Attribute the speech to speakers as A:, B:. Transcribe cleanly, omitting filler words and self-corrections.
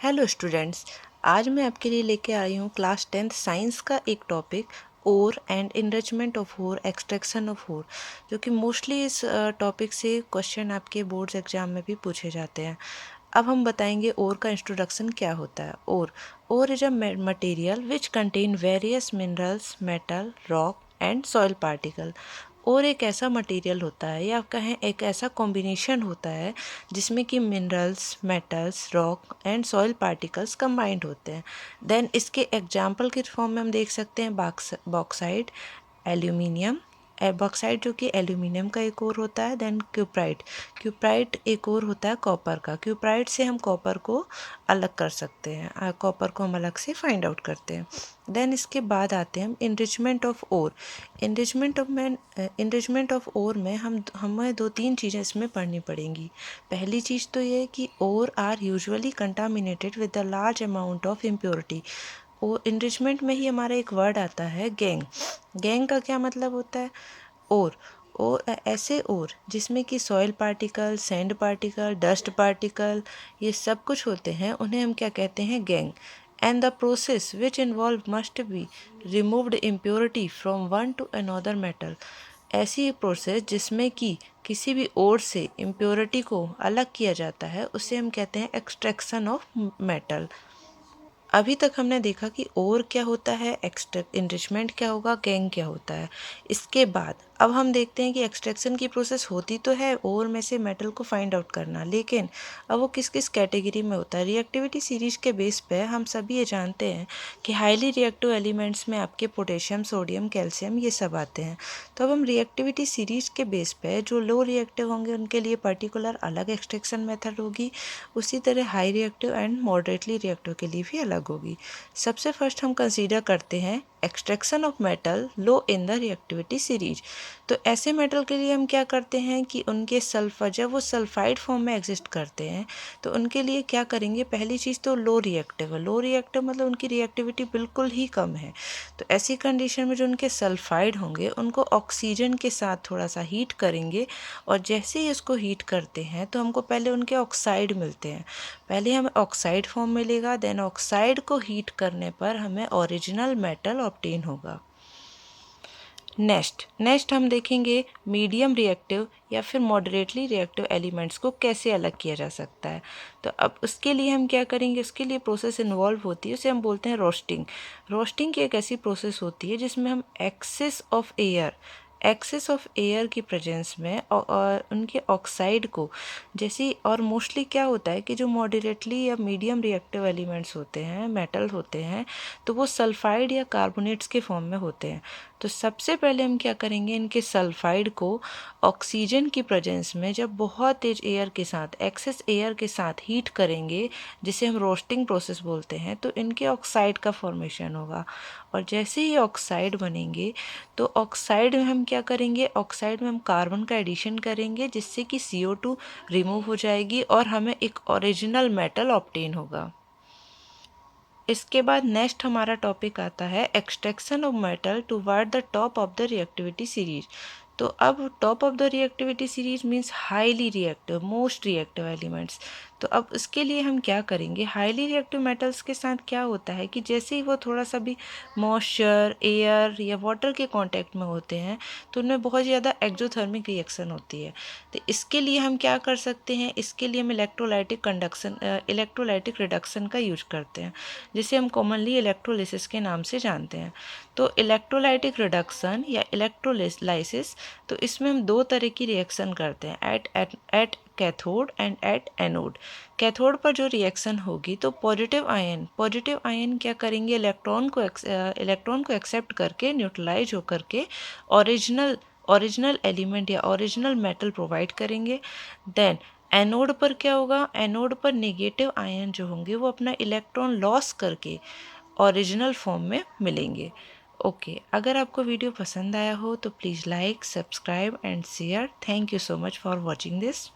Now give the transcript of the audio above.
A: Hello students, आज मैं आपके लिए लेके आई हूँ क्लास 10th साइंस का एक topic ore and enrichment of ore, extraction of ore, जो कि मोस्टली इस टॉपिक से क्वेश्चन आपके बोर्ड्स एग्जाम में भी पूछे जाते हैं। अब हम बताएंगे ओर का इंट्रोडक्शन क्या होता है। Ore is a material which contain various minerals, metal, rock and soil particle. और एक ऐसा मटेरियल होता है या कहें एक ऐसा कॉम्बिनेशन होता है जिसमें कि minerals, metals, rock and soil particles combined होते हैं। देन इसके एग्जाम्पल के फॉर्म में हम देख सकते हैं बॉक्साइड, एल्यूमिनियम, बॉक्साइड जो कि एल्यूमिनियम का एक और होता है। देन क्यूप्राइट एक और होता है कॉपर का। क्यूप्राइट से हम कॉपर को अलग कर सकते हैं, कॉपर को हम अलग से फाइंड आउट करते हैं। देन इसके बाद आते हैं हम enrichment of ore. Enrichment of ore में हमें दो तीन चीज़ें इसमें पढ़नी पड़ेंगी। पहली चीज़ तो ये कि ore are usually contaminated with a large amount of impurity. और इनरिचमेंट में ही हमारा एक वर्ड आता है गैंग। गैंग का क्या मतलब होता है? और ऐसे और जिसमें कि soil particle, sand particle, dust particle, ये सब कुछ होते हैं, उन्हें हम क्या कहते हैं? Gang. And the process which involve must be removed impurity from one two another metal. ऐसी प्रोसेस जिसमें कि किसी भी ओर से इम्प्योरिटी को अलग किया जाता है, उसे हम कहते हैं एक्सट्रैक्शन ऑफ मेटल। अभी तक हमने देखा कि ओर क्या होता है, इनरिचमेंट क्या होगा, गैंग क्या होता है। इसके बाद अब हम देखते हैं कि एक्सट्रैक्शन की प्रोसेस होती तो है ओर में से मेटल को फाइंड आउट करना, लेकिन अब वो किस किस कैटेगरी में होता है। रिएक्टिविटी सीरीज के बेस पे हम सभी ये जानते हैं कि हाईली रिएक्टिव एलिमेंट्स में आपके पोटेशियम, सोडियम, कैल्शियम ये सब आते हैं। तो अब हम रिएक्टिविटी सीरीज के बेस पे जो लो रिएक्टिव होंगे उनके लिए पर्टिकुलर अलग एक्सट्रैक्शन मेथड होगी, उसी तरह high reactive and moderately reactive के लिए भी अलग होगी। सबसे फर्स्ट हम कंसीडर करते हैं extraction of metal low in the reactivity series. तो ऐसे मेटल के लिए हम क्या करते हैं कि उनके सल्फर, जब वो सल्फाइड फॉर्म में एग्जिस्ट करते हैं, तो उनके लिए क्या करेंगे? पहली चीज़ तो लो रिएक्टिव है। लो रिएक्टिव मतलब उनकी रिएक्टिविटी बिल्कुल ही कम है। तो ऐसी कंडीशन में जो उनके सल्फाइड होंगे उनको ऑक्सीजन के साथ थोड़ा सा हीट करेंगे, और जैसे ही उसको हीट करते हैं तो हमको पहले उनके ऑक्साइड मिलते हैं। पहले हमें ऑक्साइड फॉर्म मिलेगा, देन ऑक्साइड को हीट करने पर हमें ओरिजिनल मेटल ऑब्टेन होगा। नेक्स्ट हम देखेंगे मीडियम रिएक्टिव या फिर मॉडरेटली रिएक्टिव एलिमेंट्स को कैसे अलग किया जा सकता है। तो अब उसके लिए हम क्या करेंगे? उसके लिए प्रोसेस इन्वॉल्व होती है, उसे हम बोलते हैं रोस्टिंग। रोस्टिंग की एक ऐसी प्रोसेस होती है जिसमें हम एक्सेस ऑफ एयर की प्रेजेंस में और उनके ऑक्साइड को जैसी, और मोस्टली क्या होता है कि जो मॉडरेटली या मीडियम रिएक्टिव एलिमेंट्स होते हैं, मेटल होते हैं, तो वो सल्फाइड या कार्बोनेट्स के फॉर्म में होते हैं। तो सबसे पहले हम क्या करेंगे? इनके सल्फाइड को ऑक्सीजन की प्रेजेंस में जब बहुत तेज एयर के साथ, एक्सेस एयर के साथ हीट करेंगे, जिसे हम रोस्टिंग प्रोसेस बोलते हैं, तो इनके ऑक्साइड का फॉर्मेशन होगा। और जैसे ही ऑक्साइड बनेंगे तो ऑक्साइड में हम क्या करेंगे? ऑक्साइड में हम कार्बन का एडिशन करेंगे, जिससे कि CO2 रिमूव हो जाएगी और हमें एक ओरिजिनल मेटल ऑब्टेन होगा। इसके बाद नेक्स्ट हमारा टॉपिक आता है extraction of metal toward the top of the reactivity series. तो अब top of the reactivity series means highly reactive, most reactive elements. तो अब इसके लिए हम क्या करेंगे? हाईली रिएक्टिव मेटल्स के साथ क्या होता है कि जैसे ही वो थोड़ा सा भी मॉइस्चर, एयर या वाटर के कांटेक्ट में होते हैं, तो उनमें बहुत ज़्यादा एक्सोथर्मिक रिएक्शन होती है। तो इसके लिए हम क्या कर सकते हैं? इसके लिए हम इलेक्ट्रोलाइटिक रिडक्शन का यूज करते हैं, जिसे हम कॉमनली इलेक्ट्रोलिसिस के नाम से जानते हैं। तो इलेक्ट्रोलाइटिक रिडक्शन या इलेक्ट्रोलाइसिस, तो इसमें हम दो तरह की रिएक्शन करते हैं, at cathode and at anode. Cathode पर जो रिएक्शन होगी तो पॉजिटिव आयन क्या करेंगे? इलेक्ट्रॉन को एक्सेप्ट करके, न्यूट्रलाइज होकर के ओरिजिनल एलिमेंट या ओरिजिनल मेटल प्रोवाइड करेंगे। देन एनोड पर क्या होगा? एनोड पर नेगेटिव आयन जो होंगे वो अपना इलेक्ट्रॉन लॉस करके ओरिजिनल फॉर्म में मिलेंगे। ओके, अगर आपको वीडियो पसंद आया हो तो please like, subscribe and share. Thank you so much for watching this.